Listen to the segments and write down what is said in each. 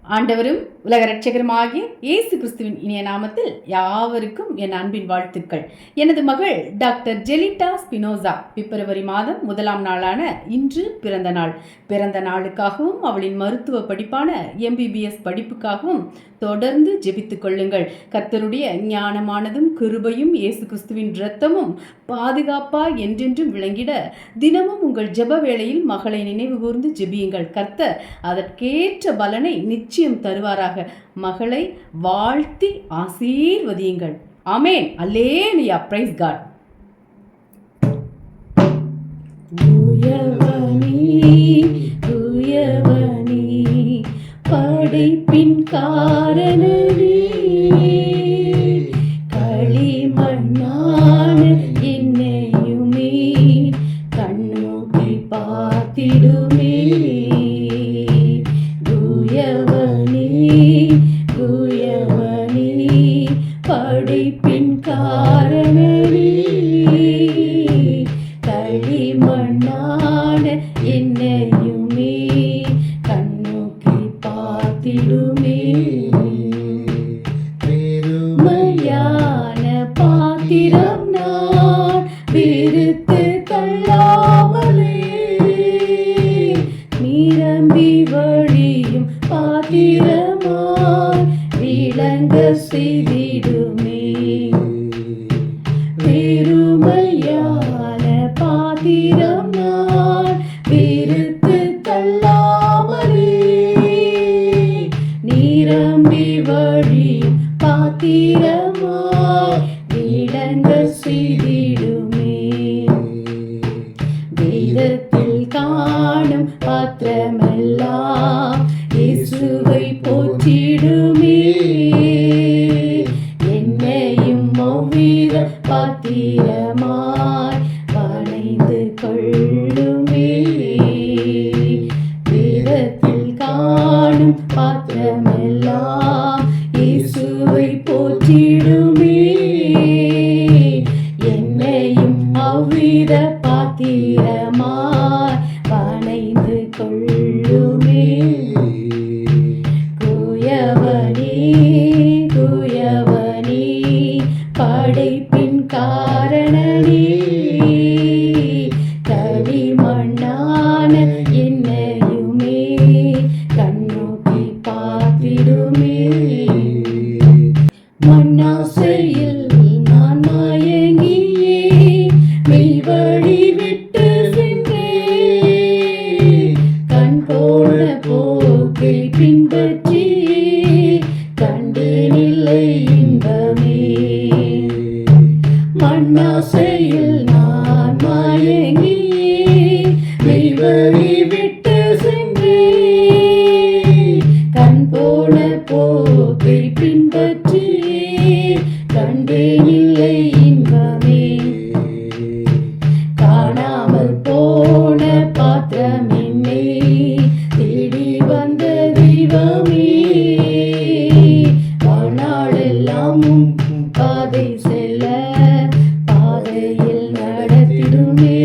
ஆண்டவரும் உலக இரட்சகருமாகிய இயேசு கிறிஸ்துவின் இனிய நாமத்தில் யாவருக்கும் என் அன்பின் வாழ்த்துக்கள். எனது மகள் டாக்டர் ஜெலிட்டா ஸ்பினோசா பிப்ரவரி மாதம் 1ஆம் நாளான இன்று பிறந்த நாள். பிறந்த நாளுக்காகவும் அவளின் மருத்துவ படிப்பான MBBS படிப்புக்காகவும் தொடர்ந்து ஜெபித்துக் கொள்ளுங்கள். கர்த்தருடைய ஞானமானதும் கிருபையும் இயேசு கிறிஸ்துவின் இரத்தமும் பாதுகாப்பா என்றென்றும் விளங்கிட தினமும் உங்கள் ஜெப வேளையில் மகளை நினைவு கூர்ந்து ஜெபியுங்கள். கர்த்தர் அதற்கேற்ற பலனை நிச்சயம் தருவாராக. மகளை வாழ்த்தி ஆசீர்வதியுங்கள். ஆமென். அல்லேலூயா. Price God. படைப்பின் காரணனே, களிமண்ணான என்னையுமே கண்ணோக்கி பார்த்திடுமே. தூயவனே, தூயவனே, படைப்பின் காரணனே, களிமண்ணான என்னையுமே கண்ணோக்கி பார்த்திடுமே. பெருமையான பாத்திரம் நான் விருத்து தள்ளாமலே, நிரம்பி வழியும் பாத்திரமாய் விளங்க செய்திடுமே. பெருமையான பாத்திரம் நான் விருத்து தள்ளாமலே, நிரம்பி வழியும் பாத்திரமாய் விளங்க செய்திடுமே. வேதத்தில் காணும் பாத்திரமெல்லாம் இயேசுவை போற்றிடுமே. என்னையும் ஒவ்வித பாத்திரமாய் வளைந்து கொள்ளுமே. வேதத்தில் காணும் பாத்திரமெல்லாம் இயேசுவை போற்றிடுமே. என்னையும் அவ்வித பாத்திரமாய் வளைந்து கொள்ளுமே. குயவனே, குயவனே, படைப்பின் காரணனே, களிமண்ணான என்னையுமே கண்ணோக்கி பார்த்திடுமே. மண்ணாசையில் நான் மயங்கியே மெய்வழி விட்டு சென்றேன். கண் போன போக்கை பின்பற்றி கண்டேனில்லை இன்பமே. மண்ணாசையில் நான் மயங்கியே மெய்வழி விட்டு சென்றேன். கண் போன போக்கை பின்பற்றி கண்டேனில்லை இன்பமே. காணாமல் போன பாத்திரம் என்னை தேடி வந்த தெய்வமே. வாழ்நாளெல்லாம் பாதை செல்ல பாதையில் நடத்திடுமே.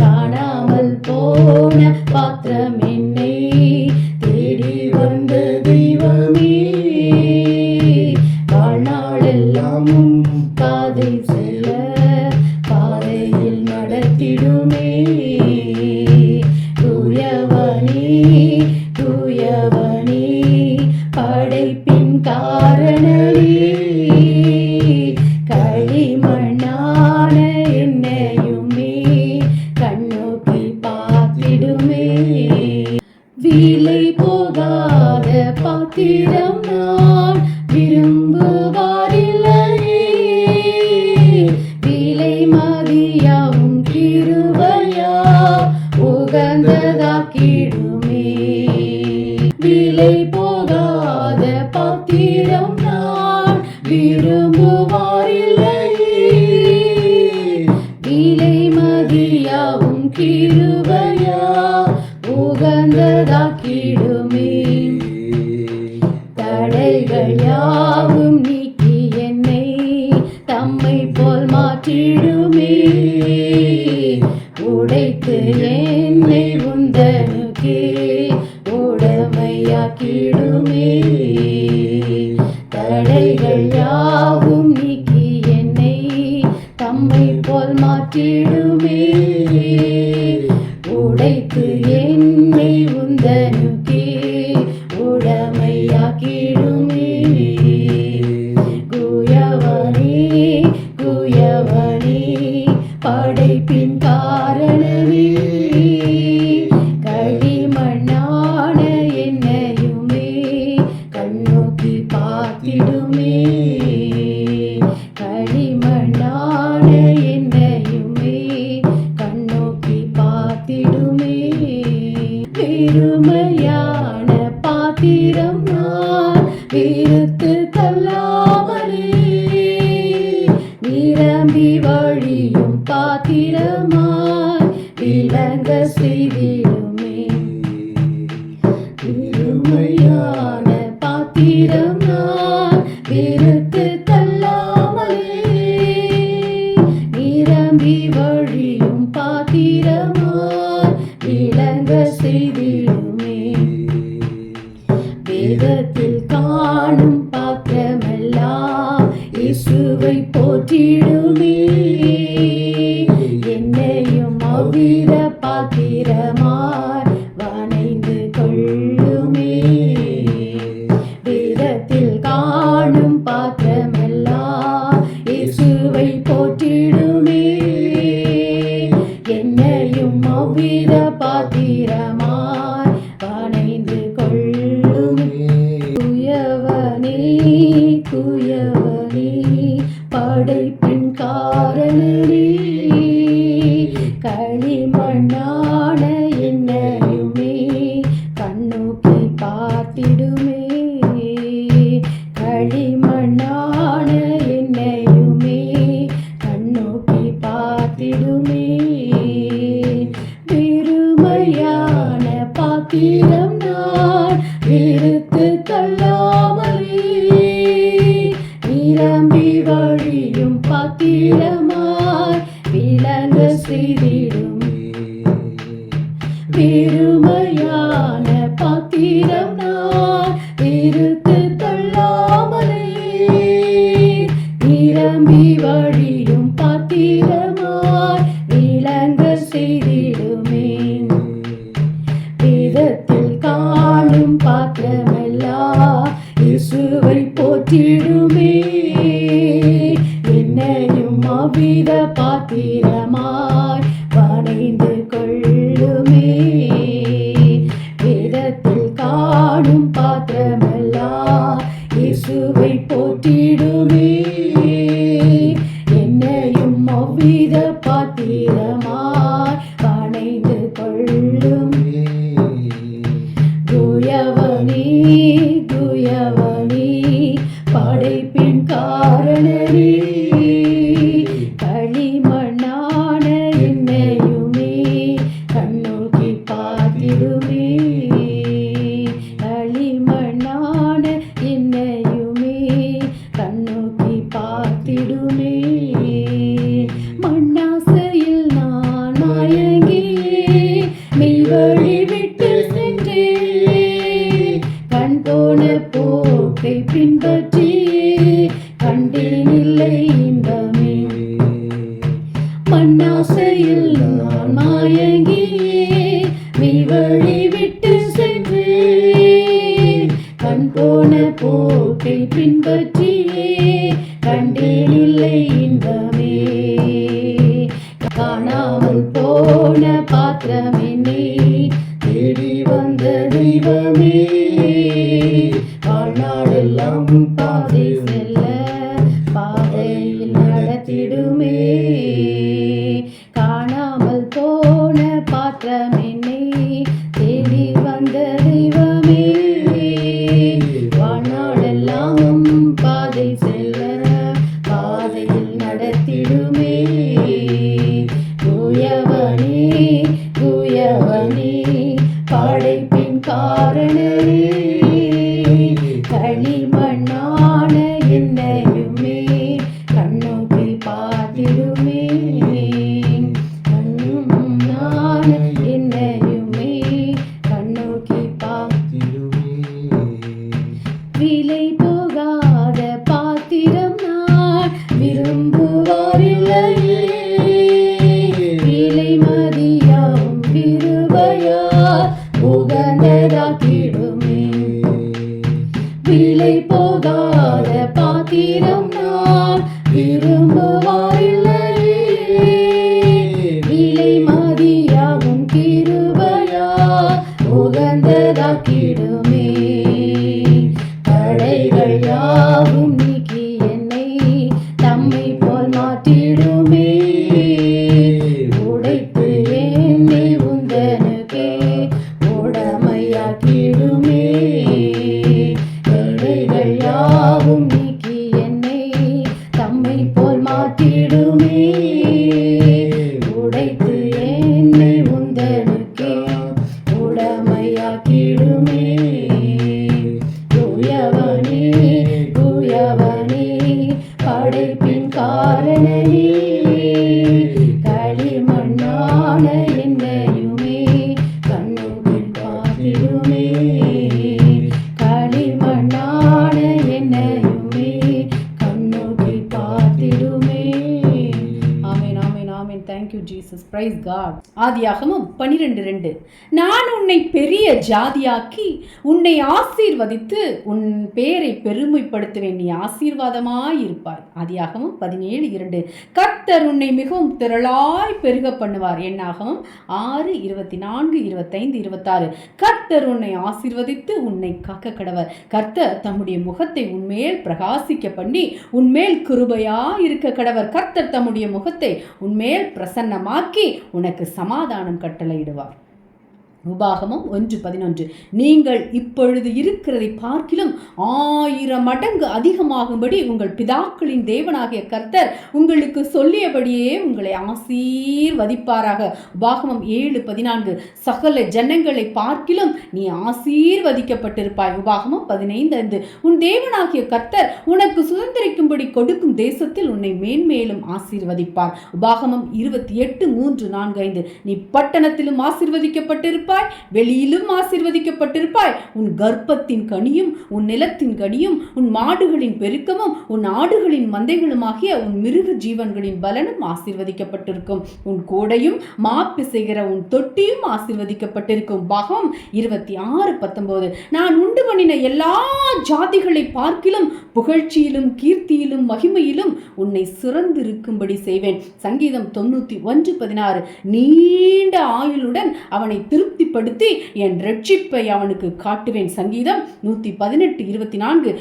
காணாமல் போன பாத்திரம் என்னை தேடி வந்த தெய்வமே. வாழ்நாளெல்லாம் பாதை செல்ல பாதையில் நடத்திடுமே. தூயவனே, தூயவனே, படைப்பின் காரணனே, களிமண்ணான என்னையுமே கண்ணோக்கி பார்த்திடுமே. விலை போகாத பாத்திரம் நான் விரும்புவாரில்லையே. விலை மதியாவும் கிருபையா உகந்ததாக்கிடுமே. விலை போகாத பாத்திரம் நான் விரும்புவாரில்லையே. விலை மதியாவும் கிருபையா உகந்ததாக்கிடுமே. தடைகள் யாவும் நீக்கி என்னை தம்மை போல் மாற்றிடுமே. உடைத்து என்னை உந்தனுக்கே உடமை வளமையாக்கிடுமே. தடைகள் யாவும் நீக்கி என்னை தம்மை போல் மாற்றிடுமே. உடைத்து என்னை உந்தனுக்கே உடமையாக்கிடுமே. குயவனே குயவனே படைப்பின் காரணமே, களிமண்ணான என்னையுமே கண்ணோக்கி பார்த்திடுமே. களிமண்ணான என்னையுமே கண்ணோக்கி பார்த்திடுமே. பெருமையான பாத்திரம் நான் வெறுத்து தள்ளாமலே, நிரம்பி வழியும் பாத்திரமாய் விளங்க செய்திடுமே. பெருமையான பாத்திரம் நான் வெறுத்து தள்ளாமலே, நிரம்பி வழியும் பாத்திரமாய் விளங்க செய்திடுமே. வேதத்தில் காணும் பாத்திரமெல்லாம் இயேசுவை போற்றிடுமே. என்னையும் அவ்வித பாத்திரமாய் வணைந்து கொள்ளுமே. வேதத்தில் காணும் பாத்திரமெல்லாம் இயேசுவை போற்றிடுமே. என்னையும் அவ்வித பாத்திரமாய் வணைந்து கொள்ளுமே. குயவனே குயவனே படைப்பின் காரணனே, களிமண்ணான என்னையுமே கண்ணோக்கி பார்த்திடுமே. களிமண்ணான என்னையுமே கண்ணோக்கி பார்த்திடுமே. பெருமையான பாத்திரம் நான் வெறுத்து தள்ளாமலே, நிரம்பி வழியும் பாத்திரமாய் விளங்க செய்திடுமே. பெருமையான பாத்திரம் நான் வெறுத்து தள்ளாமலே, நிரம்பி வழியும் பாத்திரமாய் விளங்க செய்திடுமே. வேதத்தில் காணும் பாத்திரமெல்லாம் இயேசுவை போற்றிடுமே. என்னையும் அவ்வித பாத்திரமாய் வணைந்து கொள்ளுமே. வேதத்தில் காணும் பாத்திரமெல்லாம் இயேசுவை போற்றிடுமே. என்னையும் அவ்வித பாத்திரமாய் வணைந்து கொள்ளுமே. குயவனே குயவனே படைப்பின் காரணனே, களிமண்ணான என்னையுமே கண்ணோக்கி பார்த்திடுமே. களிமண்ணான என்னையுமே கண்ணோக்கி பார்த்திடுமே. மண்ணாசையில் நான் மயங்கியே மெய்வழி விட்டு சென்றேன். கண் போன போக்கை பின்பற்றியே கண்டேனில்லை இன்பமே. மண்ணாசையில் நான் மயங்கியே மெய்வழி விட்டு சென்றேன். கண் போன போக்கை பின்பற்றியே கண்டேனில்லை இன்பமே. காணாமல் போன பாத்திரம் என்னை தேடி வந்த தெய்வமே. வாழ்நாளெல்லாம் பாதை செல்ல பாதையில் நடத்திடுமே. காணாமல் போன பாத்திரம் என்னை தேடி வந்த தெய்வமே. வாழ்நாளெல்லாம் பாதை செல்ல பாதையில் நடத்திடுமே. குயவனே குயவனே படைப்பின் காரணனே, களிமண்ணான என்னையுமே கண்ணோக்கி பார்த்திடுமே. கண்ணான என்னையுமே கண்ணோக்கி பார்த்திடுமே. காத்திடுமே. விலை போகாத பாத்திரம் நான் விரும்புவாரில்லையே. விலை மதியாகும் கிருபையா உகந்ததாக்கிடுமே. தடைகள் யாவும் நீக்கி என்னை தம்மை போல் மாற்றிடுமே. உடைத்து என்னை உந்தனுக்கே உடமையாக்கிடுமே. தடைகள் யாவும் நீக்கி என்னை தம்மை போல் மாற்றிடுமே. உடைத்து என்னை உந்தனுக்கே உடமையாக்கிடுமே. தூயவனே தூயவனே படைப்பின் காரணனே. களிமண்ணான என்னையுமே கண்ணுக்குள் பார்த்திடுமே. களிமண்ணான என்னையுமே கண்ணுக்குள் பார்த்திடுமே. Amen, amen, amen. Thank you Jesus. Praise God. ஆதியாகமம் 12:2. நான் உன்னை பெரிய ஜாதியாக்கி உன்னை ஆசீர்வதித்து உன் பேரை பெருமைப்படுத்துவேன், நீ ஆசீர்வாதமாயிருப்பாய். ஆதியாகமம் 17:2. கர்த்தர் உன்னை மிகவும் திரளாய் பெருக பண்ணுவார். என்னாகமம் 6:24-25-26. கர்த்தர் உன்னை ஆசீர்வதித்து உன்னை காக்க கடவர். கர்த்தர் தம்முடைய முகத்தை உன்மேல் பிரகாசிக்க பண்ணி உன்மேல் கிருபையா இருக்க கடவர். கர்த்தர் தம்முடைய முகத்தை உன்மேல் பிரசன்னமாக்கி உனக்கு சமாதானம் கட்டளையிடுவார். உபாகமம் 1:11. நீங்கள் இப்பொழுது இருக்கிறதை பார்க்கிலும் 1000 மடங்கு அதிகமாகும்படி உங்கள் பிதாக்களின் தேவனாகிய கர்த்தர் உங்களுக்கு சொல்லியபடியே உங்களை ஆசீர்வதிப்பாராக. உபாகமம் 7:14. சகல ஜனங்களை பார்க்கிலும் நீ ஆசீர்வதிக்கப்பட்டிருப்பாய். உபாகமம் 15:5. உன் தேவனாகிய கர்த்தர் உனக்கு சுதந்திரிக்கும்படி கொடுக்கும் தேசத்தில் உன்னை மேன்மேலும் ஆசீர்வதிப்பார். உபாகமம் 28:3-4-5. நீ பட்டணத்திலும் ஆசீர்வதிக்கப்பட்டிருப்பாய், வெளியிலும் ஆசீர்வதிக்கப்பட்டிருப்பாய். உன் கர்ப்பத்தின் கனியும் உன் நிலத்தின் கனியும் உன் மாடுகளின் பெருக்கமும் உன் ஆடுகளின் மந்தைகளுமாகிய உன் மிருக ஜீவன்களின் பலனும் ஆசீர்வதிக்கப்பட்டிருக்கும். உன் கோடையும் மாப்பிசைகிற உன் தொட்டியும் ஆசீர்வதிக்கப்பட்டிருக்கும். பாகம் 26:19. நான் உண்டு பண்ணின எல்லா ஜாதிகளை பார்க்கிலும் புகழ்ச்சியிலும் கீர்த்தியிலும் மகிமையிலும் உன்னை சிறந்திருக்கும்படி செய்வேன். சங்கீதம் 91:16. நீண்ட ஆயுளுடன் அவனை திருப்திப்படுத்தி என் ரட்சிப்பை அவனுக்கு காட்டுவேன். சங்கீதம் 118:24.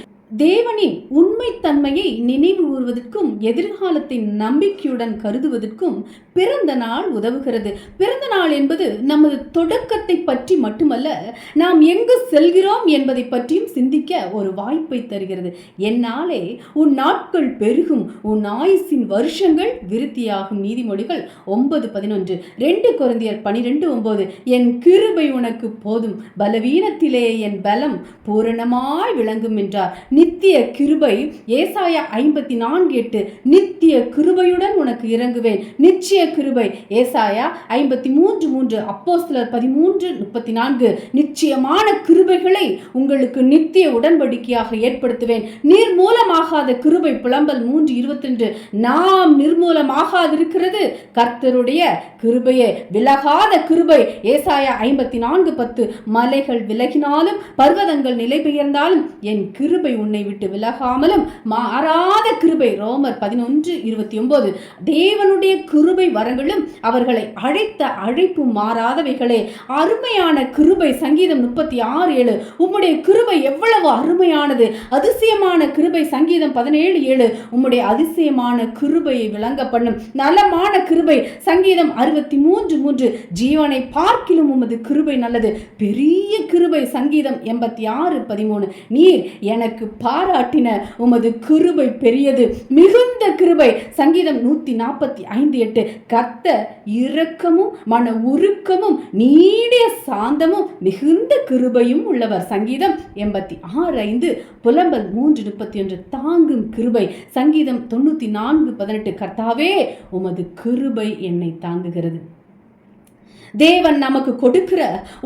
தேவனின் உண்மைத்தன்மையை நினைவு கூறுவதற்கும் எதிர்காலத்தை நம்பிக்கையுடன் கருதுவதற்கும் பிறந்த நாள் உதவுகிறது. பிறந்த நாள் என்பது நமது தொடக்கத்தை பற்றி மட்டுமல்ல, நாம் எங்கு செல்கிறோம் என்பதை பற்றியும் சிந்திக்க ஒரு வாய்ப்பை தருகிறது. என்னாலே உன் நாட்கள் பெருகும், உன் ஆயுசின் வருஷங்கள் விருத்தியாகும். நீதிமொழிகள் 9:11. 2 கொரிந்தியர் 12:9. என் கிருபை உனக்கு போதும், பலவீனத்திலே என் பலம் பூரணமாய் விளங்கும் என்றார். நித்திய கிருபை. ஏசாயா 54:8. நித்திய கிருபையுடன் உனக்கு இறங்குவேன். நிச்சய கிருபை. ஏசாயா 53:3. அப்போஸ்தலர் 13:34. நிச்சயமான கிருபைகளை உங்களுக்கு நித்திய உடன்படிக்கையாக ஏற்படுத்துவேன். நிர்மூலமாகாத கிருபை. புலம்பல் 3:22. நாம் நிர்மூலமாகாதிருக்கிறது கர்த்தருடைய கிருபையே, விலகாத கிருபை. ஏசாயா 54:10. மலைகள் விலகினாலும் பர்வதங்கள் நிலை பெயர்ந்தாலும் என் கிருபை உன்னை விட்டு விலகாமலும் மாறாத கிருபை. ரோமர் 11:29. தேவனுடைய கிருபை வரங்களும் அவர்களை அழைத்த அழைப்பு மாறாதவைகளே. அருமையான கிருபை. சங்கீதம் 36:7. உம்முடைய கிருபை எவ்வளவு அருமையானது, அதிசயமான கிருபை. சங்கீதம் 17:7. உம்முடைய அதிசயமான கிருபையை விளங்க பண்ணும் நலமான கிருபை. சங்கீதம் 63:3. ஜீவனை பார்க்கிலும் உமது கிருபை நல்லது, பெரிய கிருபை. சங்கீதம் 86:13. நீர் எனக்கு பாராட்டின உமது கிருபை பெரியது, மிகுந்த கிருபை. சங்கீதம் 145:8. கர்த்தர் இரக்கமும் மன உருக்கமும் நீடிய சாந்தமும் மிகுந்த கிருபையும் உள்ளவர். சங்கீதம் 86:5. புலம்பல் 3:31. தாங்கும் கிருபை. சங்கீதம் 94:18. கர்த்தாவே உமது கிருபை என்னை தாங்குகிறது. தேவன் நமக்கு கொடுக்கிற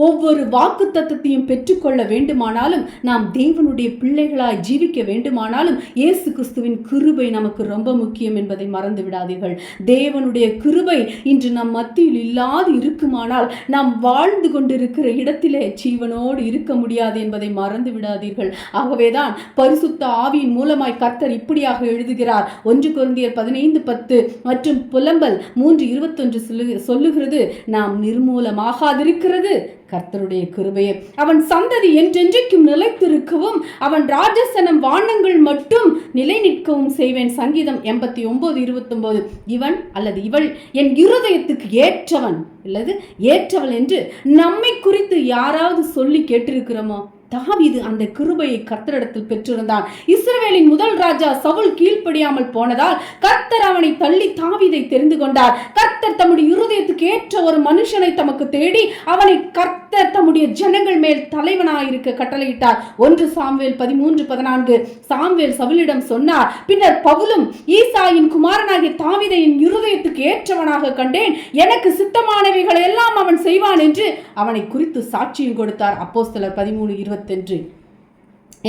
ஒவ்வொரு வாக்குத்தத்தத்தையும் பெற்றுக்கொள்ள வேண்டுமானாலும், நாம் தேவனுடைய பிள்ளைகளாய் ஜீவிக்க வேண்டுமானாலும் இயேசு கிறிஸ்துவின் கிருபை நமக்கு ரொம்ப முக்கியம் என்பதை மறந்து விடாதீர்கள். தேவனுடைய கிருபை இன்று நம் மத்தியில் இல்லாது இருக்குமானால் நாம் வாழ்ந்து கொண்டிருக்கிற இடத்திலே ஜீவனோடு இருக்க முடியாது என்பதை மறந்து விடாதீர்கள். ஆகவேதான் பரிசுத்த ஆவியின் மூலமாய் கர்த்தர் இப்படியாக எழுதுகிறார். 1 கொரிந்தியர் 15:10 மற்றும் புலம்பல் 3:21 சொல்லுகிறது, நாம் நிர்மூலமாகாதிருக்கிறது கர்த்தருடைய கிருபையே. அவன் சந்ததி என்றென்றைக்கும் நிலைத்திருக்கவும் அவன் ராஜசனம் வானங்கள் மட்டும் நிலை நிற்கவும் செய்வேன். சங்கீதம் 89:29. இவன் அல்லது இவள் என் இருதயத்துக்கு ஏற்றவன் அல்லது ஏற்றவள் என்று நம்மை குறித்து யாராவது சொல்லி கேட்டிருக்கிறோமோ? தாவீது அந்த கிருபையை கர்த்தரிடத்தில் பெற்றிருந்தான். இஸ்ரவேலின் முதல் ராஜா சவுல் கீழ்ப்படியாமல் போனதால் கர்த்தர் அவனை தள்ளி தாவீதை தெரிந்து கொண்டார். கர்த்தர் தம்முடைய இருதயத்துக்கு ஏற்ற ஒரு மனுஷனை தமக்கு தேடி அவனை கர்த்தர் தம்முடைய ஜனங்கள் மேல் தலைவனாயிருக்க கட்டளையிட்டார். 1 சாமுவேல் 13:14. சாமுவேல் சவுலிடம் சொன்னார், பின்னர் பவுலும் ஈசாயின் குமாரனாகிய தாவீதை என் இருதயத்துக்கு ஏற்றவனாக கண்டேன், எனக்கு சித்தமானவைகளை எல்லாம் அவன் செய்வான் என்று அவனை குறித்து சாட்சியும் கொடுத்தார். அப்போஸ்தலர் 13:20.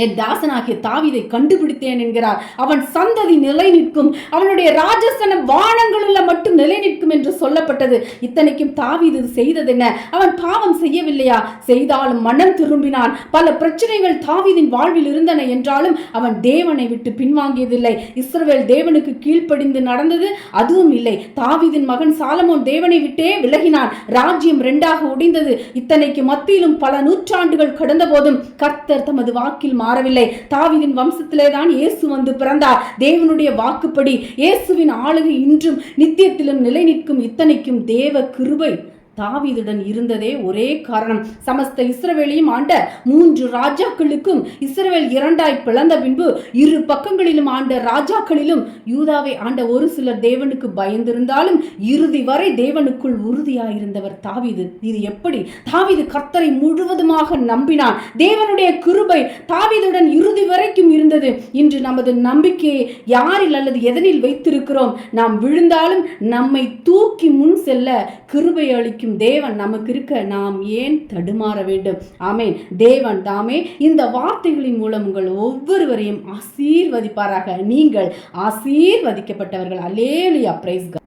என் தாசனாகிய தாவீதை கண்டுபிடித்தேன் என்கிறார். அவன் சந்ததி நிலை நிற்கும், அவனுடைய ராஜசன வானங்களுள்ள மட்டும் நிலை நிற்கும் என்று சொல்லப்பட்டது. இத்தனைக்கும் தாவீது செய்ததென்ன? அவன் பாவம் செய்யவில்லையா? செய்தாலும் மனம் திரும்பினான். பல பிரச்சனைகள் தாவீதின் வாழ்வில் இருந்தன என்றாலும் அவன் தேவனை விட்டு பின்வாங்கியதில்லை. இஸ்ரவேல் தேவனுக்கு கீழ்ப்படிந்து நடந்தது அதுவும் இல்லை. தாவீதின் மகன் சாலமோன் தேவனை விட்டே விலகினான். ராஜ்யம் 2ஆக உடைந்தது. இத்தனைக்கு மத்தியிலும் பல நூற்றாண்டுகள் கடந்த போதும் கர்த்தர் தமது வாக்கில் மாறவில்லை. தாவீதின் வம்சத்திலே தான் இயேசு வந்து பிறந்தார். தேவனுடைய வாக்குப்படி இயேசுவின் ஆளுகை இன்றும் நித்தியத்திலும் நிலை நிற்கும். இத்தனைக்கும் தேவ கிருபை தாவீதுடன் இருந்ததே ஒரே காரணம். சமஸ்த இஸ்ரவேலையும் ஆண்ட 3 ராஜாக்களுக்கும் இஸ்ரவேல் 2ஆய் பிளந்த பின்பு இரு பக்கங்களிலும் ஆண்ட ராஜாக்களிலும் யூதாவை ஆண்ட ஒரு சிலர் தேவனுக்கு பயந்திருந்தாலும் இறுதி வரை தேவனுக்குள் உறுதியாயிருந்தவர் தாவீது. இது எப்படி? தாவீது கர்த்தரை முழுவதுமாக நம்பினான். தேவனுடைய கிருபை தாவீதுடன் இறுதி வரைக்கும் இருந்தது. இன்று நமது நம்பிக்கையை யாரில் அல்லது எதனில் வைத்திருக்கிறோம்? நாம் விழுந்தாலும் நம்மை தூக்கி முன் செல்ல கிருபை அளிக்கும் தேவன் நமக்கு இருக்க நாம் ஏன் தடுமாற வேண்டும்? ஆமென். தேவன் தாமே இந்த வார்த்தைகளின் மூலம் உங்கள் ஒவ்வொருவரையும் ஆசீர்வதிப்பாராக. நீங்கள் ஆசீர்வதிக்கப்பட்டவர்கள். அல்லேலூயா. Price God.